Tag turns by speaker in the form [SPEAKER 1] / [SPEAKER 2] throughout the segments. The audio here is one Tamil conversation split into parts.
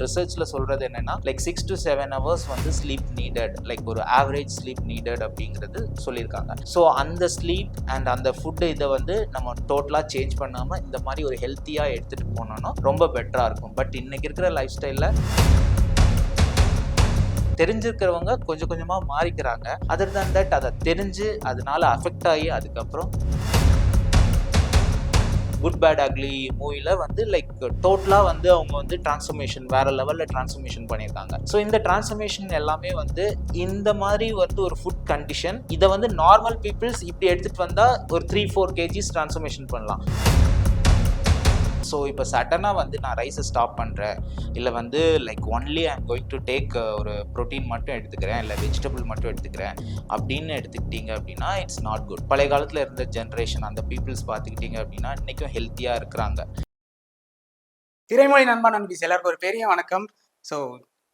[SPEAKER 1] ரிசர்ச்சில் சொல்கிறது என்னென்னா லைக் 6 to 7 hours வந்து ஸ்லீப் நீடட், லைக் ஒரு ஆவரேஜ் ஸ்லீப் நீடட் அப்படிங்கிறது சொல்லியிருக்காங்க. ஸோ அந்த ஸ்லீப் அண்ட் அந்த ஃபுட்டு இதை வந்து நம்ம டோட்டலாக சேஞ்ச் பண்ணாமல் இந்த மாதிரி ஒரு ஹெல்த்தியாக எடுத்துகிட்டு போனோன்னா ரொம்ப பெட்டராக இருக்கும். பட் இன்னைக்கு இருக்கிற லைஃப் ஸ்டைலில் தெரிஞ்சிருக்கிறவங்க கொஞ்சம் கொஞ்சமாக மாறிக்கிறாங்க. அதர் தன் தட் அதை தெரிஞ்சு அதனால அஃபெக்ட் ஆகி அதுக்கப்புறம் குட் பேட் அக்லி மூவில வந்து லைக் டோட்டலாக வந்து அவங்க வந்து டிரான்ஸ்ஃபர்மேஷன் வேற லெவலில் டிரான்ஸ்ஃபர்மேஷன் பண்ணியிருக்காங்க. ஸோ இந்த டிரான்ஸ்ஃபர்மேஷன் எல்லாமே வந்து இந்த மாதிரி வந்து ஒரு ஃபுட் கண்டிஷன் இதை வந்து நார்மல் பீப்புள்ஸ் இப்படி எடுத்துகிட்டு வந்தால் ஒரு 3-4 kgs டிரான்ஸ்ஃபர்மேஷன் பண்ணலாம். ஸோ இப்போ சடனாக வந்து நான் ரைஸை ஸ்டாப் பண்ணுறேன், இல்லை வந்து like only I am going to take ஒரு ப்ரோட்டீன் மட்டும் எடுத்துக்கிறேன், இல்லை வெஜிடபிள் மட்டும் எடுத்துக்கிறேன் அப்படின்னு எடுத்துக்கிட்டீங்க அப்படின்னா இட்ஸ் நாட் குட். பழைய காலத்தில் இருந்த ஜென்ரேஷன் அந்த பீப்புள்ஸ் பார்த்துக்கிட்டீங்க அப்படின்னா இன்றைக்கும் ஹெல்த்தியாக இருக்கிறாங்க.
[SPEAKER 2] திரைமொழி நண்பா நண்பீஸ் எல்லாருக்கும் ஒரு பெரிய வணக்கம். ஸோ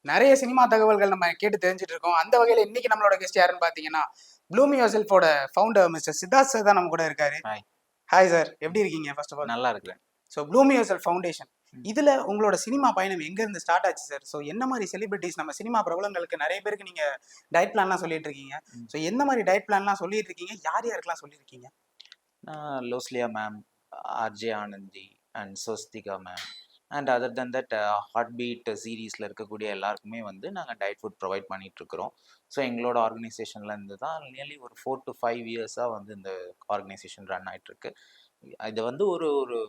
[SPEAKER 2] நிறைய சினிமா தகவல்கள் நம்ம கேட்டு தெரிஞ்சுட்டு இருக்கோம். அந்த வகையில் இன்னைக்கு நம்மளோட கெஸ்ட் யாருன்னு பார்த்தீங்கன்னா ப்ளூம் யுவர்செல்ஃபோட ஃபவுண்டர் மிஸ்டர் சித்தார்த் சார் தான் நம்ம கூட இருக்காரு. ஹாய் சார், எப்படி இருக்கீங்க? ஃபர்ஸ்ட் ஆஃப் ஆல்
[SPEAKER 1] நல்லா இருக்கிறேன்.
[SPEAKER 2] ஸோ ப்ளூம் யுவர்செல்ஃப் ஃபவுண்டேஷன் இதுல உங்களோட சினிமா பயணம் எங்க இருந்து ஸ்டார்ட் ஆச்சு சார்? ஸோ என்ன மாதிரி செலிபிரிட்டிஸ் நம்ம சினிமா பிரபலங்களுக்கு நிறைய பேருக்கு நீங்க டயட் பிளான்லாம் சொல்லிட்டு இருக்கீங்க. ஸோ எந்த மாதிரி டயட் பிளான்லாம் சொல்லிட்டு இருக்கீங்க, யார் யாருக்கெல்லாம் சொல்லியிருக்கீங்க?
[SPEAKER 1] Losliya ma'am, RJ Anandhi and Swasthika ma'am and other than that heart beat சீரீஸில் இருக்கக்கூடிய எல்லாருக்குமே வந்து நாங்கள் டயட் ஃபுட் ப்ரொவைட் பண்ணிகிட்ருக்குறோம். ஸோ எங்களோட ஆர்கனைசேஷன்லேருந்து தான் நியர்லி ஒரு 4 to 5 years வந்து இந்த ஆர்கனைசேஷன் ரன் ஆகிட்டுருக்கு. இது வந்து ஒரு ஒரு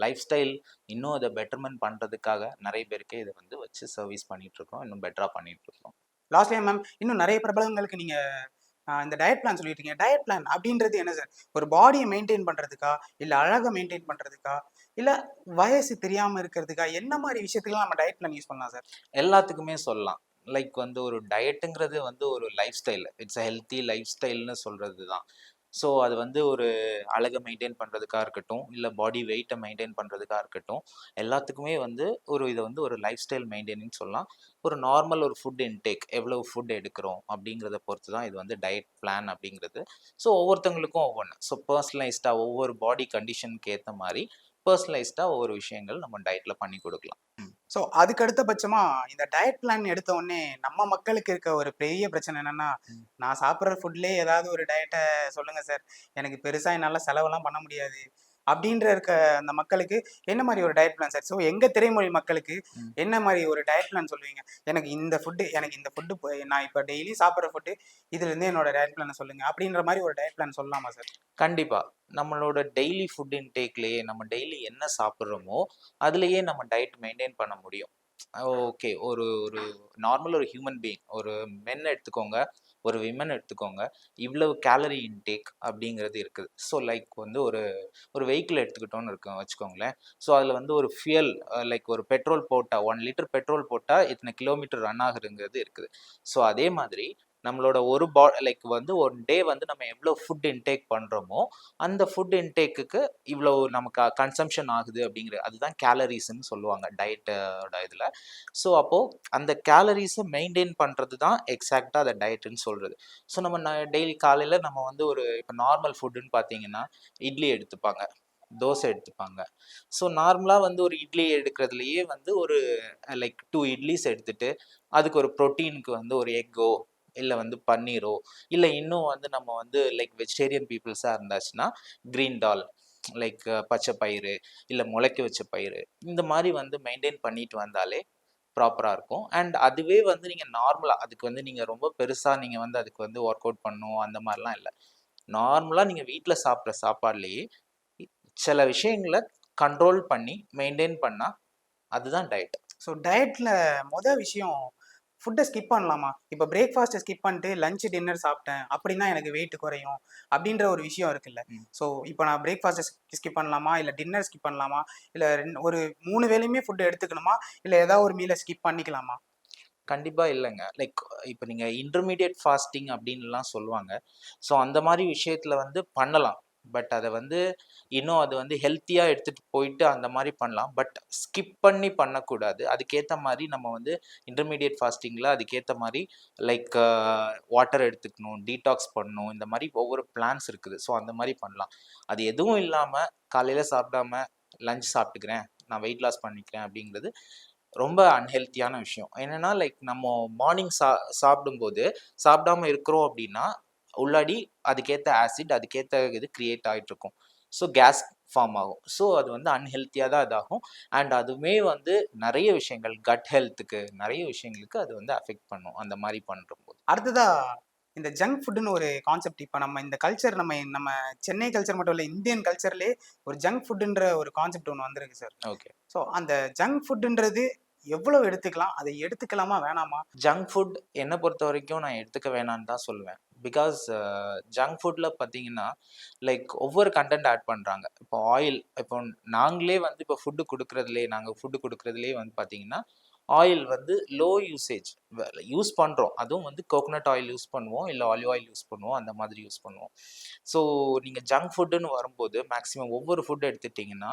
[SPEAKER 1] லைஃப் ஸ்டைல் இன்னும் அதை பெட்டர்மெண்ட் பண்ணுறதுக்காக நிறைய பேருக்கு இதை வந்து வச்சு சர்வீஸ் பண்ணிகிட்ருக்கோம், இன்னும் பெட்டராக பண்ணிகிட்ருக்கோம்.
[SPEAKER 2] லாஸ்ட்லியா மேம், இன்னும் நிறைய பிரபலங்களுக்கு நீங்கள் இந்த டயட் பிளான் சொல்லிட்டீங்க. டயட் பிளான் அப்படின்றது என்ன சார்? ஒரு பாடியை மெயின்டைன் பண்ணுறதுக்கா, இல்லை அழகை மெயின்டைன் பண்ணுறதுக்கா, இல்லை வயசு தெரியாமல் இருக்கிறதுக்கா, என்ன மாதிரி விஷயத்துக்குலாம் நம்ம டயட் பிளான் யூஸ் பண்ணலாம் சார்?
[SPEAKER 1] எல்லாத்துக்குமே சொல்லலாம். லைக் வந்து ஒரு டயட்டுங்கிறது வந்து ஒரு life style, it's a healthy life ஸ்டைல்னு சொல்கிறது தான். ஸோ அது வந்து ஒரு அழகை மெயின்டைன் பண்ணுறதுக்காக இருக்கட்டும், இல்லை பாடி வெயிட்டை மெயின்டைன் பண்ணுறதுக்காக இருக்கட்டும், எல்லாத்துக்குமே வந்து இதை வந்து ஒரு லைஃப் ஸ்டைல் மெயின்டைனிங் சொல்லலாம். ஒரு நார்மல் ஒரு ஃபுட் இன்டேக் எவ்வளோ ஃபுட் எடுக்கிறோம் அப்படிங்கிறத பொறுத்து தான் இது வந்து டயட் பிளான் அப்படிங்கிறது. ஸோ ஒவ்வொருத்தவங்களுக்கும் ஒவ்வொன்று. ஸோ பர்சனலைஸ்டாக ஒவ்வொரு பாடி கண்டிஷனுக்கு ஏற்ற மாதிரி பர்சனலைஸ்டாக ஒவ்வொரு விஷயங்கள் நம்ம டயட்டில் பண்ணி கொடுக்கலாம்.
[SPEAKER 2] ஸோ அதுக்கு அடுத்தபட்சமா இந்த டயட் பிளான் எடுத்த உடனே நம்ம மக்களுக்கு இருக்க ஒரு பெரிய பிரச்சனை என்னன்னா, நான் சாப்பிட்ற ஃபுட்லேயே ஏதாவது ஒரு டயட்டை சொல்லுங்க சார், எனக்கு பெருசாக என்னால் செலவெல்லாம் பண்ண முடியாது அப்படின்ற இருக்க அந்த மக்களுக்கு என்ன மாதிரி ஒரு டயட் பிளான் சார்? ஸோ எங்க திரைமொழி மக்களுக்கு என்ன மாதிரி ஒரு டயட் பிளான் சொல்லுவீங்க? எனக்கு இந்த ஃபுட்டு நான் இப்போ டெய்லி சாப்பிட்ற ஃபுட்டு இதுலேருந்து என்னோட டயட் பிளானை சொல்லுங்க அப்படின்ற மாதிரி ஒரு டயட் பிளான் சொல்லலாமா சார்?
[SPEAKER 1] கண்டிப்பாக. நம்மளோட டெய்லி ஃபுட் இன்டேக்லேயே நம்ம டெய்லி என்ன சாப்பிட்றோமோ அதுலேயே நம்ம டயட் மெயின்டைன் பண்ண முடியும். ஓகே, ஒரு ஒரு நார்மல் ஒரு ஹியூமன் பீயிங், ஒரு மென் எடுத்துக்கோங்க, ஒரு விமன் எடுத்துக்கோங்க, இவ்வளவு கேலரி இன்டேக் அப்படிங்கிறது இருக்குது. ஸோ லைக் வந்து ஒரு ஒரு வெஹிக்கிள் எடுத்துக்கிட்டோன்னு இருக்கோம் வச்சுக்கோங்களேன். ஸோ அதில் வந்து ஒரு ஃபியல் லைக் ஒரு பெட்ரோல் போட்டால் 1 liter பெட்ரோல் போட்டால் இத்தனை கிலோமீட்டர் ரன் ஆகுதுங்கிறது இருக்குது. ஸோ அதே மாதிரி நம்மளோட ஒரு லைக் வந்து ஒரு டே வந்து நம்ம எவ்வளோ ஃபுட் இன்டேக் பண்ணுறோமோ அந்த ஃபுட் இன்டேக்குக்கு இவ்வளோ நமக்கு கன்சம்ஷன் ஆகுது அப்படிங்கிற அதுதான் கேலரிஸ்ன்னு சொல்லுவாங்க டயட்டோட இதில். ஸோ அப்போது அந்த கேலரிஸை மெயின்டைன் பண்ணுறது தான் எக்ஸாக்டாக அதை டயட்டுன்னு சொல்கிறது. ஸோ நம்ம டெய்லி காலையில் நம்ம வந்து ஒரு இப்போ நார்மல் ஃபுட்டுன்னு பார்த்தீங்கன்னா இட்லி எடுத்துப்பாங்க, தோசை எடுத்துப்பாங்க. ஸோ நார்மலாக வந்து ஒரு இட்லி எடுக்கிறதுலையே வந்து ஒரு லைக் 2 இட்லிஸ் எடுத்துட்டு அதுக்கு ஒரு ப்ரோட்டீனுக்கு வந்து ஒரு எக்கோ இல்லை வந்து பன்னீரோ, இல்லை இன்னும் வந்து நம்ம வந்து லைக் வெஜிடேரியன் பீப்புள்ஸாக இருந்தாச்சுன்னா கிரீன் டால் லைக் பச்சை பயிறு இல்லை முளைக்க வச்ச பயிறு இந்த மாதிரி வந்து மெயின்டைன் பண்ணிட்டு வந்தாலே ப்ராப்பராக இருக்கும். அண்ட் அதுவே வந்து நீங்கள் நார்மலாக அதுக்கு வந்து நீங்கள் ரொம்ப பெருசாக நீங்கள் வந்து அதுக்கு வந்து ஒர்க் அவுட் பண்ணணும் அந்த மாதிரிலாம் இல்லை. நார்மலாக நீங்கள் வீட்டில் சாப்பிட்ற சாப்பாடுலேயே சில விஷயங்களை கண்ட்ரோல் பண்ணி மெயின்டைன் பண்ணால் அதுதான் டயட்.
[SPEAKER 2] ஸோ டயட்டில் மொதல் விஷயம் ஃபுட்டை ஸ்கிப் பண்ணலாமா? இப்போ பிரேக்ஃபாஸ்ட்டை ஸ்கிப் பண்ணிட்டு லஞ்ச் டின்னர் சாப்பிட்டேன் அப்படின்னா எனக்கு வெயிட் குறையும் அப்படின்ற ஒரு விஷயம் இருக்குல்ல. ஸோ இப்போ நான் பிரேக்ஃபாஸ்ட்டை ஸ்கிப் பண்ணலாமா, இல்லை டின்னர் ஸ்கிப் பண்ணலாமா, இல்லை ஒரு 3 வேளையுமே ஃபுட்டு எடுத்துக்கணுமா, இல்லை ஏதாவது ஒரு மீலை ஸ்கிப் பண்ணிக்கலாமா?
[SPEAKER 1] கண்டிப்பாக இல்லைங்க. லைக் இப்போ நீங்கள் இன்டர்மீடியட் ஃபாஸ்டிங் அப்படின்லாம் சொல்லுவாங்க. ஸோ அந்த மாதிரி விஷயத்தில் வந்து பண்ணலாம். பட் அதை வந்து இன்னும் அது வந்து ஹெல்த்தியாக எடுத்துகிட்டு போயிட்டு அந்த மாதிரி பண்ணலாம். பட் ஸ்கிப் பண்ணி பண்ணக்கூடாது. அதுக்கேற்ற மாதிரி நம்ம வந்து இன்டர்மீடியட் ஃபாஸ்டிங்கில் அதுக்கேற்ற மாதிரி லைக் வாட்டர் எடுத்துக்கணும், டீடாக்ஸ் பண்ணணும், இந்த மாதிரி ஒவ்வொரு பிளான்ஸ் இருக்குது. ஸோ அந்த மாதிரி பண்ணலாம். அது எதுவும் இல்லாமல் காலையில் சாப்பிடாம லஞ்ச் சாப்பிட்டுக்கிறேன், நான் வெயிட் லாஸ் பண்ணிக்கிறேன் அப்படிங்கிறது ரொம்ப அன்ஹெல்த்தியான விஷயம். என்னன்னா லைக் நம்ம மார்னிங் சாப்பிடும்போது சாப்பிடாம இருக்கிறோம் அப்படின்னா, உள்ளாடி அதுக்கேத்த ஆசிட், அதுக்கேத்த இது கிரியேட் ஆயிட்டு இருக்கும். ஸோ கேஸ் ஃபார்ம் ஆகும். ஸோ அது வந்து அன்ஹெல்த்தியா தான் இதாகும். அண்ட் அதுவுமே வந்து நெறைய விஷயங்கள் கட் ஹெல்த்துக்கு நெறைய விஷயங்களுக்கு அது வந்து அஃபெக்ட் பண்ணும். அந்த மாரி பண்றம்போது.
[SPEAKER 2] அடுத்ததா இந்த ஜங்க் ஃபுட்ன்னு ஒரு கான்செப்ட் இப்ப நம்ம இந்த கல்ச்சர் நம்ம சென்னை கல்ச்சர் மட்டும் இல்ல, இந்தியன் கல்ச்சர்லயே ஒரு ஜங்க் ஃபுட்ன்ற ஒரு கான்செப்ட் ஒண்ணு வந்திருக்கு சார்.
[SPEAKER 1] ஓகே.
[SPEAKER 2] ஸோ அந்த ஜங்க் ஃபுட்ன்றது எவ்வளவு எடுத்துக்கலாம்? அதை எடுத்துக்கலாமா? வேணாமா?
[SPEAKER 1] ஜங்க் ஃபுட் என்ன பொறுத்தவரைக்கும் நான் எடுத்துக்க வேணான்னு தான் சொல்லுவேன். பிகாஸ் ஜங்க் ஃபுட்ல பார்த்தீங்கன்னா, லைக் ஒவ்வொரு கன்டென்ட் ஆட் பண்றாங்க. இப்போ ஆயில் இப்போ நாங்களே வந்து இப்போ நாங்க ஃபுட் குடுக்குறதிலேயே வந்து பார்த்தீங்கன்னா, ஆயில் வந்து லோ யூசேஜ் யூஸ் பண்றோம். அதுவும் வந்து கோகனட் ஆயில் யூஸ் பண்ணுவோம். இல்ல ஆலிவ் ஆயில் யூஸ் பண்ணுவோம். அந்த மாதிரி யூஸ் பண்ணுவோம். ஸோ நீங்க ஜங்க் ஃபுட்டுன்னு வரும்போது மேக்ஸிமம் ஒவ்வொரு ஃபுட் எடுத்துட்டீங்கன்னா,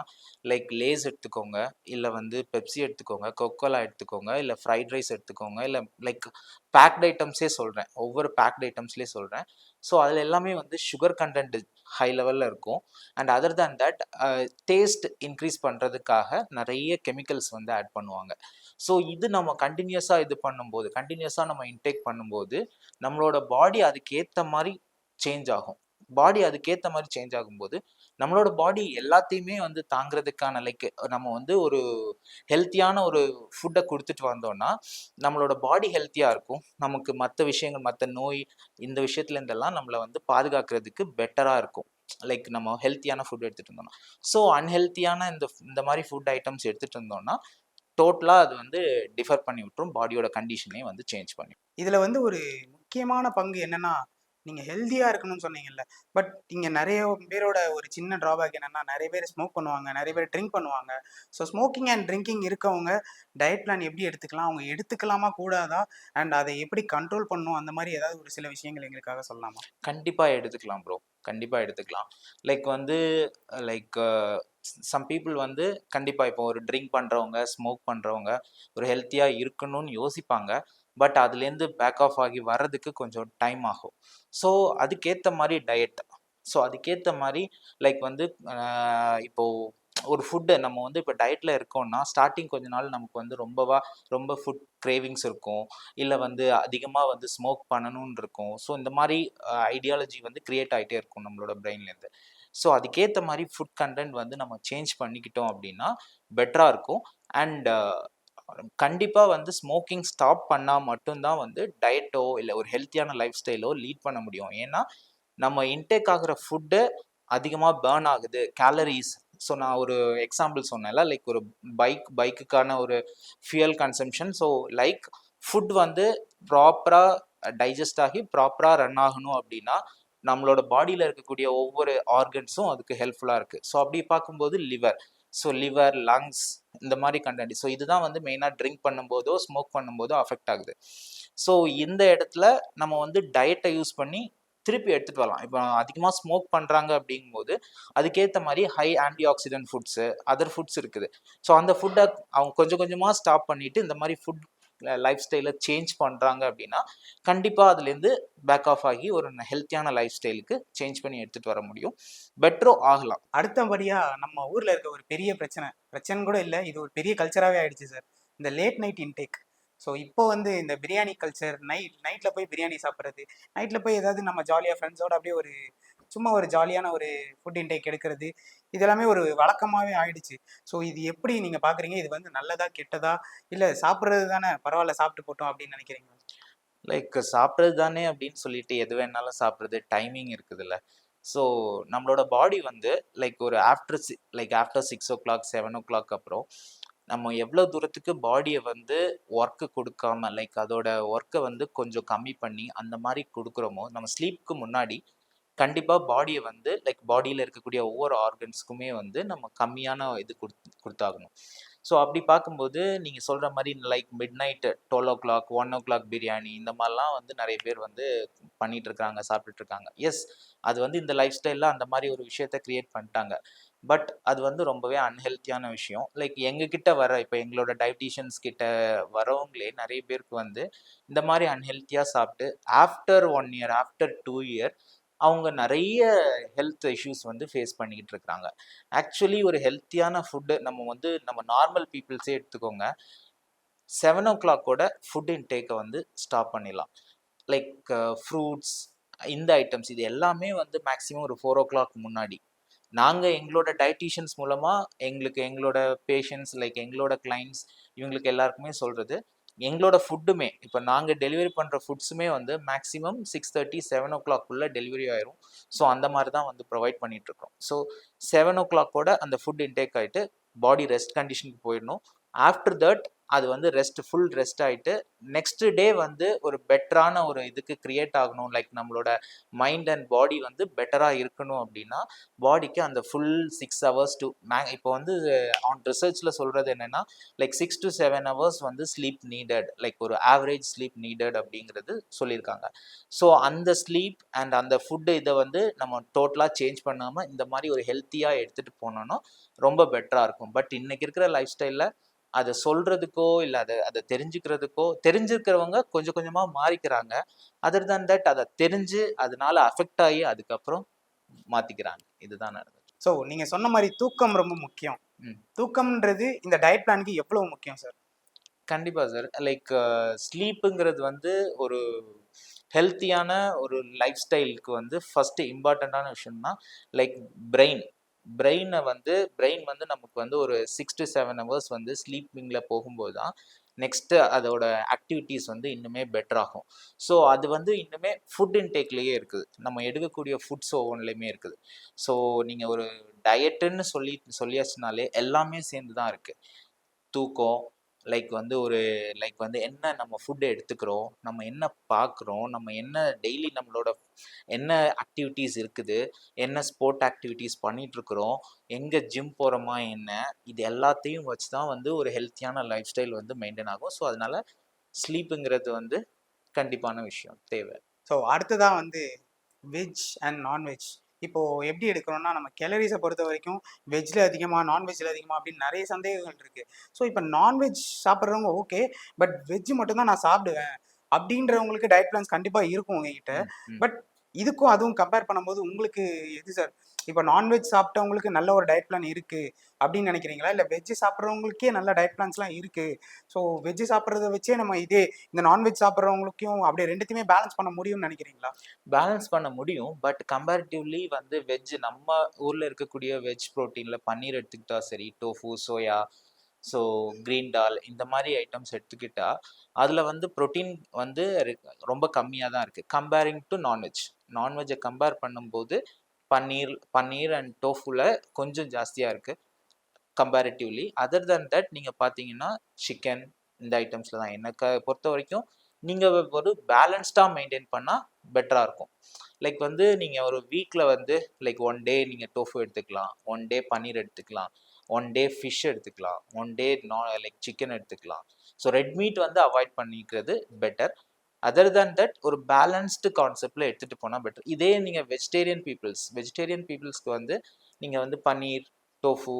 [SPEAKER 1] லைக் லேஸ் எடுத்துக்கோங்க, இல்ல வந்து பெப்சி எடுத்துக்கோங்க, கோகோலா எடுத்துக்கோங்க, இல்ல ஃப்ரைட் ரைஸ் எடுத்துக்கோங்க, இல்ல லைக் பேக்ட் ஐட்டம்ஸே சொல்றேன். ஒவ்வொரு பேக்ட் ஐட்டம்ஸ்லயே சொல்றேன். ஸோ அதுல எல்லாமே வந்து சுகர் கன்டென்ட் ஹை லெவல்ல இருக்கும். And other than that taste increase பண்றதுக்காக நெறைய கெமிக்கல்ஸ் வந்து ஆட் பண்ணுவாங்க. ஸோ இது நம்ம கன்டினியூஸா நம்ம இன்டேக் பண்ணும்போது, நம்மளோட பாடி அதுக்கேத்த மாரி சேஞ்ச் ஆகும். சேஞ்ச் ஆகும்போது, நம்மளோட பாடி எல்லாத்தையுமே வந்து தாங்குறதுக்கான லைக் நம்ம வந்து ஒரு ஹெல்த்தியான ஒரு ஃபுட்ட குடுத்துட்டு வந்தோம்னா, நம்மளோட பாடி ஹெல்த்தியா இருக்கும். நமக்கு மத்த விஷயங்கள், மத்த நோய் இந்த விஷயத்துல இருந்தெல்லாம் நம்மள வந்து பாதுகாக்கிறதுக்கு பெட்டரா இருக்கும். லைக் நம்ம ஹெல்த்தியான ஃபுட் எடுத்துட்டு இருந்தோம்னா. ஸோ அன்ஹெல்த்தியான இந்த மாரி ஃபுட் ஐட்டம்ஸ் எடுத்துட்டு இருந்தோம்னா, டோட்டலா அது வந்து டிஃபர் பண்ணி விட்டுரும். பாடியோட கண்டிஷனே வந்து சேஞ்ச் பண்ணி
[SPEAKER 2] இதுல வந்து ஒரு முக்கியமான பங்கு என்னன்னா, நீங்க ஹெல்தியா இருக்கணும்னு சொன்னீங்கல்ல. பட் இங்க நெறைய பேரோட ஒரு சின்ன ட்ராபேக் என்னன்னா, நெறைய பேர் ஸ்மோக் பண்ணுவாங்க. நெறைய பேர் ட்ரிங்க் பண்ணுவாங்க. ஸோ ஸ்மோக்கிங் அண்ட் ட்ரிங்கிங் இருக்கவங்க டயட் பிளான் எப்படி எடுத்துக்கலாம்? அவங்க எடுத்துக்கலாமா? கூடாதா? அண்ட் அதை எப்படி கண்ட்ரோல் பண்ணணும்? அந்த மாரி ஏதாவது ஒரு சில விஷயங்கள் எங்களுக்காக சொல்லலாமா?
[SPEAKER 1] கண்டிப்பா எடுத்துக்கலாம் ப்ரோ. கண்டிப்பா எடுத்துக்கலாம். லைக் வந்து லைக் சம் பீப்பிள் வந்து கண்டிப்பா இப்போ ஒரு ட்ரிங்க் பண்றவங்க, ஸ்மோக் பண்றவங்க, ஒரு ஹெல்த்தியா இருக்கணும்னு யோசிப்பாங்க. பட் அதுலேருந்து பேக் ஆஃப் ஆகி வர்றதுக்கு கொஞ்சம் டைம் ஆகும். ஸோ அதுக்கேத்த மாரி டயட். ஸோ அதுக்கேத்த மாரி லைக் வந்து இப்போ ஒரு ஃபுட்டு நம்ம வந்து இப்போ டயட்ல இருக்கோம்னா, ஸ்டார்ட்டிங் கொஞ்ச நாள் நமக்கு வந்து ரொம்ப ஃபுட் கிரேவிங்ஸ் இருக்கும். இல்ல வந்து அதிகமா வந்து ஸ்மோக் பண்ணணும்னு இருக்கும். ஸோ இந்த மாரி ஐடியாலஜி வந்து கிரியேட் ஆயிட்டே இருக்கும் நம்மளோட பிரெயின்லேருந்து. ஸோ அதுக்கேத்த மாரி ஃபுட் கன்டென்ட் வந்து நம்ம சேஞ்ச் பண்ணிக்கிட்டோம் அப்டின்னா, பெட்டரா இருக்கும். அண்ட் கண்டிப்பா வந்து ஸ்மோக்கிங் ஸ்டாப் பண்ணா மட்டும் தான் வந்து டயட்டோ, இல்ல ஒரு ஹெல்த்தியான லைஃப் ஸ்டைலோ லீட் பண்ண முடியும். ஏன்னா, நம்ம இன்டேக் ஆகுற ஃபுட்டு அதிகமா பர்ன் ஆகுது. கேலரீஸ் ஸோ நான் ஒரு எக்ஸாம்பிள் சொன்னேன்ல, லைக் ஒரு பைக்குக்கான ஒரு fuel consumption. So like food வந்து ப்ராப்பரா டைஜஸ்ட் ஆகி ப்ராப்பரா ரன் ஆகணும் அப்டின்னா, நம்மளோட பாடியில இருக்கக்கூடிய ஒவ்வொரு ஆர்கன்ஸும் அதுக்கு ஹெல்ப்ஃபுல்லா இருக்கு. ஸோ அப்படி பார்க்கும்போது லிவர், லங்ஸ் இந்த மாரி கன்டென்ட். ஸோ இதுதான் வந்து மெயினா ட்ரிங்க் பண்ணும்போதோ, ஸ்மோக் பண்ணும்போதோ அஃபெக்ட் ஆகுது. ஸோ இந்த இடத்துல நம்ம வந்து டயட்ட யூஸ் பண்ணி திருப்பி எடுத்துட்டு வரலாம். இப்போ அதிகமா ஸ்மோக் பண்றாங்க அப்படிங்கும்போது, அதுக்கேத்த மாரி high anti accident foods, other foods இருக்குது. ஸோ அந்த ஃபுட்ட அவங்க கொஞ்சம் கொஞ்சமா ஸ்டாப் பண்ணிட்டு, இந்த மாரி ஃபுட் லைஃப் ஸ்டைல சேஞ்ச் பண்றாங்க அப்படின்னா, கண்டிப்பா அதுலேருந்து பேக் ஆஃப் ஆகி ஒரு ஹெல்த்தியான லைஃப் ஸ்டைலுக்கு சேஞ்ச் பண்ணி எடுத்துட்டு வர முடியும். பெட்டரும் ஆகலாம்.
[SPEAKER 2] அடுத்தபடியா நம்ம ஊர்ல இருக்க ஒரு பெரிய பிரச்சனை. பிரச்சனைன்னு கூட இல்ல. இது ஒரு பெரிய கல்ச்சராவே ஆயிடுச்சு சார். இந்த லேட் நைட் இன்டேக். ஸோ இப்போ வந்து இந்த பிரியாணி கல்ச்சர் நைட்ல போய் பிரியாணி சாப்பிடுறது. நைட்ல போய் ஏதாவது நம்ம ஜாலியா ஃப்ரெண்ட்ஸோட அப்படியே ஒரு சும்மா ஒரு ஜாலியான ஒரு ஃபுட் இன்டேக் எடுக்கிறது. இது எல்லாமே ஒரு வழக்கமாவே ஆயிடுச்சு. ஸோ இது எப்படி நீங்க பார்க்குறீங்க? இது வந்து நல்லதா? கெட்டதா? இல்ல சாப்பிடுறது தானே பரவால்ல சாப்பிட்டு போட்டும் அப்படின்னு நினைக்கிறீங்களா?
[SPEAKER 1] லைக் சாப்பிடுறது தானே அப்படின்னு சொல்லிட்டு எது வேணாலும் சாப்பிடுறது டைமிங் இருக்குதுல்ல. ஸோ நம்மளோட பாடி வந்து லைக் ஒரு ஆஃப்டர் 6:00, 7:00 அப்புறம் நம்ம எவ்வளோ தூரத்துக்கு பாடிய வந்து ஒர்க் குடுக்காம, லைக் அதோட ஒர்க்க வந்து கொஞ்சம் கம்மி பண்ணி, அந்த மாரி குடுக்குறோமோ, நம்ம ஸ்லீப்க்கு முன்னாடி கண்டிப்பா பாடிய வந்து லைக் பாடியில இருக்கக்கூடிய ஒவ்வொரு ஆர்கன்ஸ்க்குமே வந்து நம்ம கம்மியான இது குடுத்தாகணும். ஸோ அப்படி பார்க்கும்போது, நீங்க சொல்ற மாரி லைக் மிட்நைட் 12:00, 1:00 பிரியாணி இந்த மாரிலாம் வந்து நெறைய பேர் வந்து பண்ணிட்டு இருக்காங்க, சாப்பிட்டுட்டு இருக்காங்க. எஸ், அது வந்து இந்த லைஃப் ஸ்டைல்ல அந்த மாரி ஒரு விஷயத்த கிரியேட் பண்ட்டாங்க. பட் அது வந்து ரொம்பவே அன்ஹெல்த்தியான விஷயம். லைக் எங்க கிட்ட இப்ப எங்களோட டயட்டீஷியன்ஸ் கிட்ட வரவங்களே நெறைய பேருக்கு வந்து இந்த மாரி அன்ஹெல்த்தியா சாப்ட்டு ஆஃப்டர் 1 இயர், ஆஃப்டர் 2 இயர் அவங்க நெறைய ஹெல்த் இஷ்யூஸ் வந்து ஃபேஸ் பண்ணிக்கிட்டு இருக்காங்க. ஆக்சுவலி ஒரு ஹெல்த்தியான ஃபுட் நம்ம நார்மல் பீப்பிள்ஸே எடுத்துக்கோங்க. 7 o'clock ஃபுட் இன்டேக்கை வந்து ஸ்டாப் பண்ணிடலாம். லைக் ஃப்ரூட்ஸ் இந்த ஐட்டம்ஸ் இது எல்லாமே வந்து மேக்ஸிமம் ஒரு 4 o'clock முன்னாடி. நாங்கள் எங்களோட டயட்டீஷியன்ஸ் மூலமாக எங்களோட பேஷண்ட்ஸ் லைக் எங்களோட கிளைண்ட்ஸ் இவங்களுக்கு எல்லாருக்குமே சொல்கிறது, எங்களோட ஃபுட்டுமே இப்போ நாங்கள் டெலிவரி பண்ணுற ஃபுட்ஸுமே வந்து மேக்ஸிமம் 6:30 7 o'clock டெலிவரி ஆயிரும். ஸோ அந்த மாதிரி தான் வந்து ப்ரொவைட் பண்ணிகிட்ருக்கோம். ஸோ 7 o'clock அந்த ஃபுட் இன்டேக் ஆகிட்டு பாடி ரெஸ்ட் கண்டிஷனுக்கு போயிடணும். ஆஃப்டர் தட் அது வந்து ஃபுல் ரெஸ்ட் ஆகிட்டு நெக்ஸ்ட் டே வந்து ஒரு பெட்டரான ஒரு இதுக்கு கிரியேட் ஆகணும். லைக் நம்மளோட மைண்ட் அண்ட் பாடி வந்து பெட்டராக இருக்கணும் அப்படின்னா பாடிக்கு அந்த ஃபுல் 6 hours இப்போ வந்து ஆன் ரிசர்ச்சில் சொல்கிறது என்னென்னா லைக் 6 to 7 hours வந்து ஸ்லீப் நீடட், லைக் ஒரு ஆவரேஜ் ஸ்லீப் நீடட் அப்படிங்கிறது சொல்லியிருக்காங்க. ஸோ அந்த ஸ்லீப் அண்ட் அந்த ஃபுட்டு இதை வந்து நம்ம டோட்டலாக சேஞ்ச் பண்ணாமல் இந்த மாதிரி ஒரு ஹெல்த்தியாக எடுத்துகிட்டு போனோன்னா ரொம்ப பெட்டராக இருக்கும். பட் இன்னைக்கு இருக்கிற லைஃப் ஸ்டைலில் அதை சொல்றதுக்கோ இல்லை அதை தெரிஞ்சுக்கிறவங்க கொஞ்சம் கொஞ்சமாக மாறிக்கிறாங்க. அதர் than தட் அதை தெரிஞ்சு அதனால அஃபெக்ட் ஆகி அதுக்கப்புறம் மாத்திக்கிறாங்க. இதுதான் நடந்தது.
[SPEAKER 2] ஸோ நீங்க சொன்ன மாதிரி தூக்கம் ரொம்ப முக்கியம். தூக்கம்ன்றது இந்த டயட் பிளானுக்கு எவ்வளவு முக்கியம் சார்?
[SPEAKER 1] கண்டிப்பா சார். லைக் ஸ்லீப்புங்கிறது வந்து ஒரு ஹெல்த்தியான ஒரு லைஃப் ஸ்டைலுக்கு வந்து ஃபர்ஸ்ட் இம்பார்ட்டண்ட்டான விஷயம்னா லைக் பிரெயின் வந்து நமக்கு வந்து ஒரு 6 to 7 hours வந்து ஸ்லீப்பிங்கில் போகும்போது தான் நெக்ஸ்ட்டு அதோட ஆக்டிவிட்டீஸ் வந்து இன்னுமே பெட்டர் ஆகும். ஸோ அது வந்து இன்னுமே ஃபுட் இன்டேக்லேயே இருக்குது, நம்ம எடுக்கக்கூடிய ஃபுட்ஸ் ஒவ்வொன்றுலையுமே இருக்குது. ஸோ நீங்கள் ஒரு டயட்டுன்னு சொல்லியாச்சுனாலே எல்லாமே சேர்ந்து தான் இருக்குது. தூக்கம் லைக் வந்து என்ன நம்ம ஃபுட் எடுத்துக்கிறோம், நம்ம என்ன பார்க்குறோம், நம்ம என்ன டெய்லி நம்மளோட என்ன ஆக்டிவிட்டீஸ் இருக்குது, என்ன ஸ்போர்ட் ஆக்டிவிட்டீஸ் பண்ணிகிட்ருக்குறோம், எங்கே ஜிம் போகிறோமா என்ன, இது எல்லாத்தையும் வச்சு தான் வந்து ஒரு ஹெல்த்தியான லைஃப் ஸ்டைல் வந்து மெயின்டைன் ஆகும். ஸோ அதனால் ஸ்லீப்புங்கிறது வந்து கண்டிப்பான விஷயம் தேவை.
[SPEAKER 2] ஸோ அடுத்ததான் வந்து வெஜ் அண்ட் நான்வெஜ். இப்போ எப்படி எடுக்கிறோம்னா நம்ம கேலரிஸை பொறுத்த வரைக்கும் வெஜ்ல அதிகமாக நான்வெஜ்ல அதிகமாக அப்படின்னு நிறைய சந்தேகங்கள் இருக்கு. ஸோ இப்போ நான்வெஜ் சாப்பிட்றவங்க ஓகே, பட் வெஜ் மட்டும் தான் நான் சாப்பிடுவேன் அப்படின்றவங்களுக்கு டயட் பிளான்ஸ் கண்டிப்பாக இருக்கும் உங்ககிட்ட. பட் இதுக்கும் அதுவும் கம்பேர் பண்ணும்போது உங்களுக்கு எது சார்? இப்போ நான்வெஜ் சாப்பிட்டவங்களுக்கு நல்ல ஒரு டயட் பிளான் இருக்கு அப்படின்னு நினைக்கிறீங்களா, இல்லை வெஜ் சாப்பிட்றவங்களுக்கே நல்ல டயட் பிளான்ஸ்லாம் இருக்கு, ஸோ வெஜ் சாப்பிட்றத வச்சே நம்ம இந்த நான்வெஜ் சாப்பிட்றவங்களுக்கும் அப்படியே ரெண்டுத்தையுமே பேலன்ஸ் பண்ண முடியும்னு நினைக்கிறீங்களா?
[SPEAKER 1] பேலன்ஸ் பண்ண முடியும். பட் கம்பேரிட்டிவ்லி வந்து வெஜ் நம்ம ஊரில் இருக்கக்கூடிய வெஜ் ப்ரோட்டீனில் பன்னீர் எடுத்துக்கிட்டா சரி, டோஃபு, சோயா, ஸோ கிரீன் டால் இந்த மாதிரி ஐட்டம்ஸ் எடுத்துக்கிட்டா அதில் வந்து ப்ரோட்டீன் வந்து ரொம்ப கம்மியாக தான் இருக்குது கம்பேரிங் டு நான்வெஜ்ஜை கம்பேர் பண்ணும்போது பன்னீர் அண்ட் டோஃபுல கொஞ்சம் ஜாஸ்தியாக இருக்குது கம்பேரிட்டிவ்லி. அதர் than தட் நீங்கள் பார்த்தீங்கன்னா சிக்கன் இந்த ஐட்டம்ஸில் தான் எனக்கு பொறுத்த வரைக்கும் நீங்கள் ஒரு பேலன்ஸ்டாக மெயின்டைன் பண்ணால் பெட்டராக இருக்கும். லைக் வந்து நீங்கள் ஒரு வீக்கில் வந்து லைக் 1 day நீங்கள் டோஃபு எடுத்துக்கலாம், 1 day பன்னீர் எடுத்துக்கலாம், 1 day ஃபிஷ் எடுத்துக்கலாம், 1 day லைக் சிக்கன் எடுத்துக்கலாம். ஸோ ரெட் மீட் வந்து அவாய்ட் பண்ணிக்கிறது பெட்டர். அதர் than தட் ஒரு பேலன்ஸ்டு கான்செப்டில் எடுத்துகிட்டு போனால் பெட்டர். இதே நீங்கள் வெஜிடேரியன் பீப்புள்ஸ்க்கு வந்து நீங்கள் வந்து பன்னீர், டோஃபு,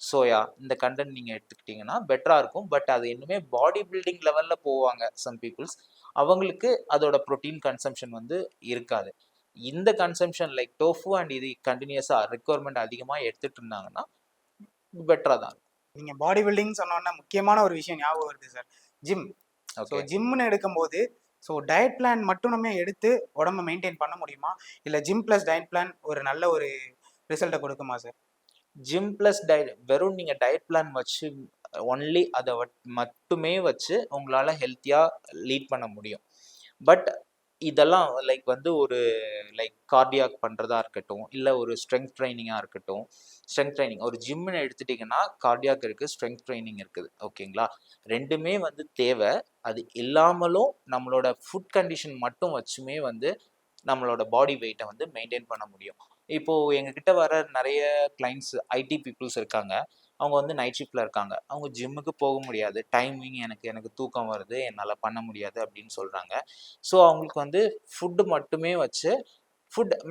[SPEAKER 1] சோயா இந்த கண்டென்ட் நீங்கள் எடுத்துக்கிட்டிங்கன்னா பெட்டராக இருக்கும். பட் அது இன்னுமே பாடி பில்டிங் லெவலில் போவாங்க சம் பீப்புள்ஸ், அவங்களுக்கு அதோட ப்ரோட்டீன் கன்சம்ஷன் வந்து இருக்காது. இந்த கன்சம்ஷன் லைக் டோஃபு அண்ட் இது கண்டினியூஸாக ரெக்குவயர்மெண்ட் அதிகமாக எடுத்துகிட்டு இருந்தாங்கன்னா பெட்டராக தான் இருக்கும்.
[SPEAKER 2] நீங்கள் பாடி பில்டிங் சொன்னோன்னா முக்கியமான ஒரு விஷயம் ஞாபகம் வருது சார், ஜிம். ஸோ ஜிம்னு எடுக்கும்போது ஸோ டயட் பிளான் மட்டும் நம்ம எடுத்து உடம்ப மெயின்டைன் பண்ண முடியுமா, இல்லை ஜிம் ப்ளஸ் டயட் பிளான் ஒரு நல்ல ஒரு ரிசல்ட்டை கொடுக்குமா சார்?
[SPEAKER 1] ஜிம் ப்ளஸ் டயட் வெறும் நீங்கள் டயட் பிளான் வச்சு ஒன்லி அதை மட்டுமே வச்சு உங்களால் ஹெல்த்தியாக லீட் பண்ண முடியும். பட் இதெல்லாம் லைக் வந்து ஒரு லைக் கார்டியாக் பண்ணுறதா இருக்கட்டும், இல்லை ஒரு ஸ்ட்ரென்த் ட்ரைனிங்காக இருக்கட்டும். ஒரு ஜிம்னு எடுத்துட்டிங்கன்னா கார்டியாக் இருக்குது, ஸ்ட்ரென்த் ட்ரைனிங் இருக்குது, ஓகேங்களா? ரெண்டுமே வந்து தேவை. அது இல்லாமலும் நம்மளோட ஃபுட் கண்டிஷன் மட்டும் வச்சுமே வந்து நம்மளோட பாடி வெயிட்டை வந்து மெயின்டைன் பண்ண முடியும். இப்போது எங்ககிட்ட வர நிறைய கிளைண்ட்ஸ் ஐடி பீப்புள்ஸ் இருக்காங்க, அவங்க வந்து நைட் ஷிஃப்டில் இருக்காங்க, அவங்க ஜிம்முக்கு போக முடியாது, டைமிங் எனக்கு தூக்கம் வருது, என்னால் பண்ண முடியாது அப்படின்னு சொல்கிறாங்க. ஸோ அவங்களுக்கு வந்து ஃபுட்டு மட்டுமே வச்சு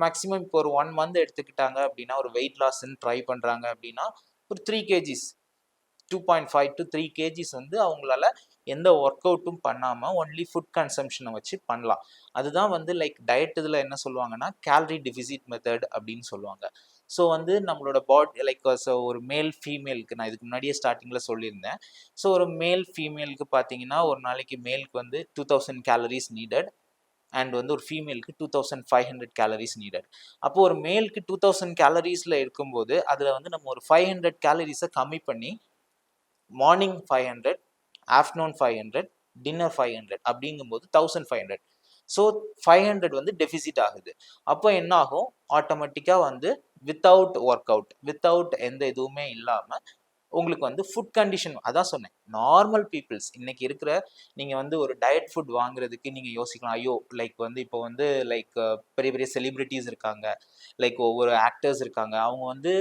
[SPEAKER 1] மேக்ஸிமம் இப்போ ஒரு 1 month எடுத்துக்கிட்டாங்க அப்படின்னா, ஒரு வெயிட் லாஸ்ன்னு ட்ரை பண்ணுறாங்க அப்படின்னா ஒரு 3 kgs 2.5 to 3 kgs வந்து அவங்களால எந்த ஒர்க் அவுட்டும் பண்ணாமல் ஒன்லி ஃபுட் கன்சம்ஷனை வச்சு பண்ணலாம். அதுதான் வந்து லைக் டயட் இதில் என்ன சொல்லுவாங்கன்னா கேலரி டிஃபிசிட் மெத்தட் அப்படின்னு சொல்லுவாங்க. ஸோ வந்து நம்மளோட பாடி லைக் ஸோ ஒரு மேல் ஃபீமேலுக்கு நான் இதுக்கு முன்னாடியே ஸ்டார்டிங்கில் சொல்லியிருந்தேன். ஸோ ஒரு மேல் ஃபீமேலுக்கு பார்த்தீங்கன்னா ஒரு நாளைக்கு மேலுக்கு வந்து 2000 கேலரிஸ் நீடட் அண்ட் வந்து ஒரு ஃபீமேலுக்கு 2500 கேலரிஸ் நீடட். அப்போ ஒரு மேலுக்கு 2000 கேலரிஸில் இருக்கும்போது அதில் வந்து நம்ம ஒரு 500 கேலரிஸை கம்மி பண்ணி மார்னிங் 500, ஆஃப்டர்நூன் 500, டின்னர் 500 அப்படிங்கும்போது 1500. ஸோ 500 வந்து டெஃபிசிட் ஆகுது. அப்போ என்ன ஆகும், ஆட்டோமேட்டிக்காக வந்து வித்தவுட் ஒர்க் அவுட், வித்தவுட் எந்த இதுவுமே இல்லாமல் உங்களுக்கு வந்து ஃபுட் கண்டிஷன், அதான் சொன்னேன், நார்மல் பீப்புள்ஸ் இன்னைக்கு இருக்கிற, நீங்கள் வந்து ஒரு டயட் ஃபுட் வாங்குறதுக்கு நீங்கள் யோசிக்கலாம். ஐயோ லைக் வந்து இப்போ வந்து லைக் பெரிய பெரிய செலிபிரிட்டிஸ் இருக்காங்க, லைக் ஒவ்வொரு ஆக்டர்ஸ் இருக்காங்க, அவங்க வந்து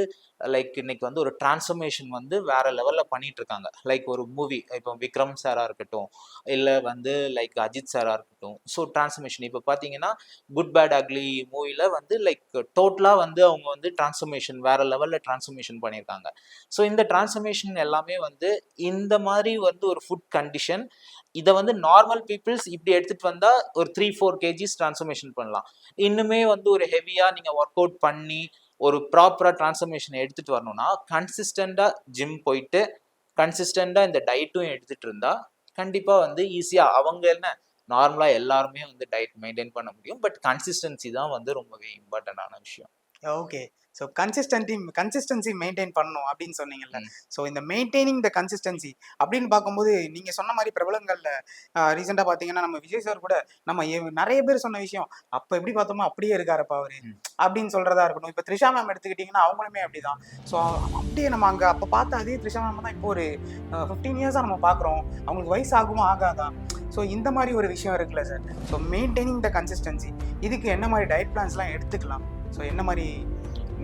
[SPEAKER 1] லைக் இன்னைக்கு வந்து ஒரு டிரான்ஸ்ஃபர்மேஷன் வந்து வேற லெவலில் பண்ணிட்டு இருக்காங்க. லைக் ஒரு மூவி, இப்போ விக்ரம் சாரா இருக்கட்டும், இல்லை வந்து லைக் அஜித் சாரா இருக்கட்டும். ஸோ டிரான்ஸ்ஃபர்மேஷன் இப்போ பார்த்தீங்கன்னா குட் பேட் அக்லி மூவியில் வந்து லைக் டோட்டலாக வந்து அவங்க வந்து டிரான்ஸ்ஃபர்மேஷன் வேற லெவலில் டிரான்ஸ்ஃபர்மேஷன் பண்ணியிருக்காங்க. ஸோ இந்த டிரான்ஸ்ஃபர்மேஷன் எல்லாமே வந்து இந்த மாதிரி வந்து ஒரு ஃபுட் கண்டிஷன், இதை வந்து நார்மல் பீப்புள்ஸ் இப்படி எடுத்துட்டு வந்தா ஒரு 3-4 கேஜிஸ் டிரான்ஸ்ஃபர்மேஷன் பண்ணலாம். இன்னுமே வந்து ஒரு ஹெவியா நீங்க ஒர்க் அவுட் பண்ணி ஒரு ப்ராப்பரா டிரான்ஸ்ஃபர்மேஷன் எடுத்துட்டு வரணும்னா கன்சிஸ்டண்டா ஜிம் போயிட்டு கன்சிஸ்டண்டா இந்த டயட்டும் எடுத்துட்டு இருந்தா கண்டிப்பா வந்து ஈஸியா அவங்க என்ன நார்மலா எல்லாருமே வந்து டயட் மெயின்டைன் பண்ண முடியும். பட் கன்சிஸ்டன்சி தான் வந்து ரொம்பவே இம்பார்ட்டன்டான விஷயம்.
[SPEAKER 2] ஓகே. ஸோ கன்சிஸ்டன்சி மெயின்டைன் பண்ணணும் அப்படின்னு சொன்னீங்கல்ல.
[SPEAKER 1] ம்.
[SPEAKER 2] ஸோ இந்த மெயின்டைனிங் த கன்சிஸ்டன்சி அப்படின்னு பார்க்கும்போது நீங்கள் சொன்ன மாதிரி பிரபலங்கள்ல ரீசெண்டாக பார்த்தீங்கன்னா நம்ம விஜய் சார் கூட நம்ம நிறைய பேர் சொன்ன விஷயம், அப்போ எப்படி பார்த்தோமோ அப்படியே இருக்காருப்பா அவரு
[SPEAKER 1] ம்.
[SPEAKER 2] அப்படின்னு சொல்றதா இருக்கட்டும். இப்போ த்ரிஷா மேம் எடுத்துக்கிட்டிங்கன்னா அவங்களுமே அப்படிதான். ஸோ அப்படியே நம்ம அங்கே அப்போ பார்த்த அதே த்ரிஷா மேம் தான் இப்போ ஒரு 15 இயர்ஸாக நம்ம பார்க்குறோம். அவங்களுக்கு வயசு ஆகுமா ஆகாதா? ஸோ இந்த மாதிரி ஒரு விஷயம் இருக்குல்ல சார். ஸோ மெயின்டைனிங் த கன்சிஸ்டன்சி, இதுக்கு என்ன மாதிரி டயட் பிளான்ஸ்லாம் எடுத்துக்கலாம்? ஸோ என்ன மாதிரி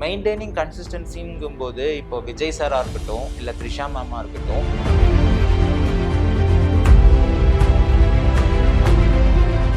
[SPEAKER 1] மெயின்டைனிங் கன்சிஸ்டன்சிங்கும்போது இப்போ விஜய் சாரா இருக்கட்டும் இல்லை த்ரிஷா மேமா இருக்கட்டும்,